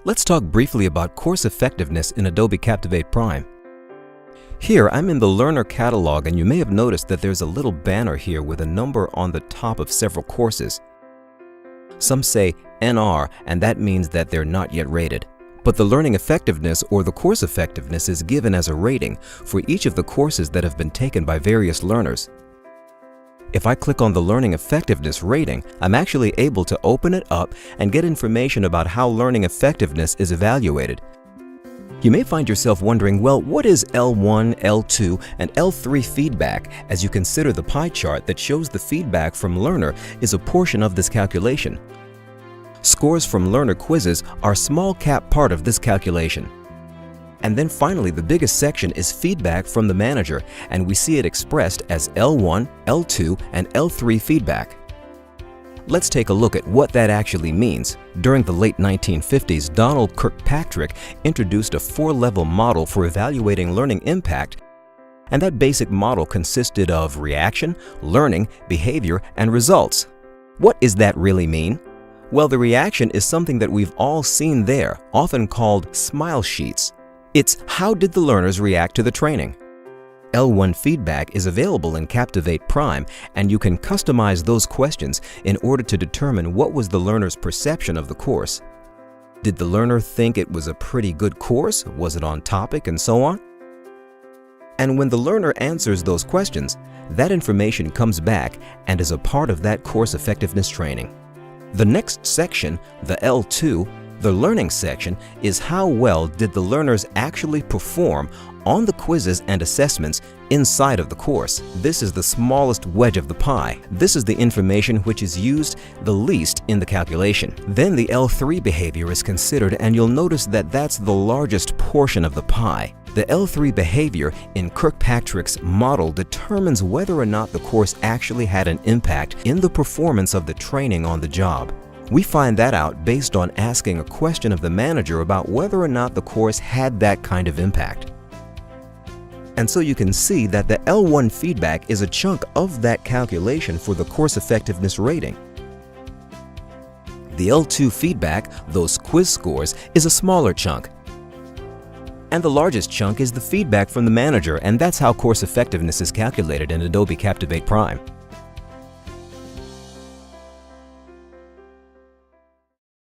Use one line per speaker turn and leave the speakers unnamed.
Let's talk briefly about course effectiveness in Adobe Captivate Prime. Here, I'm in the Learner catalog, and you may have noticed that there's a little banner here with a number on the top of several courses. Some say NR, and that means that they're not yet rated. But the learning effectiveness or the course effectiveness is given as a rating for each of the courses that have been taken by various learners. If I click on the learning effectiveness rating, I'm actually able to open it up and get information about how learning effectiveness is evaluated. You may find yourself wondering, well, what is L1, L2, and L3 feedback, as you consider the pie chart that shows the feedback from learner is a portion of this calculation. Scores from learner quizzes are a small cap part of this calculation. And then finally, the biggest section is feedback from the manager, and we see it expressed as L1, L2, and L3 feedback. Let's take a look at what that actually means. During the late 1950s, Donald Kirkpatrick introduced a 4-level model for evaluating learning impact, and that basic model consisted of reaction, learning, behavior, and results. What does that really mean? Well, the reaction is something that we've all seen there, often called smile sheets. It's how did the learners react to the training? L1 feedback is available in Captivate Prime, and you can customize those questions in order to determine what was the learner's perception of the course. Did the learner think it was a pretty good course? Was it on topic, and so on? And when the learner answers those questions, that information comes back and is a part of that course effectiveness training. The next section, the L2, the learning section, is how well did the learners actually perform on the quizzes and assessments inside of the course. This is the smallest wedge of the pie. This is the information which is used the least in the calculation. Then the L3 behavior is considered, and you'll notice that that's the largest portion of the pie. The L3 behavior in Kirkpatrick's model determines whether or not the course actually had an impact in the performance of the training on the job. We find that out based on asking a question of the manager about whether or not the course had that kind of impact. And so you can see that the L1 feedback is a chunk of that calculation for the course effectiveness rating. The L2 feedback, those quiz scores, is a smaller chunk. And the largest chunk is the feedback from the manager, and that's how course effectiveness is calculated in Adobe Captivate Prime.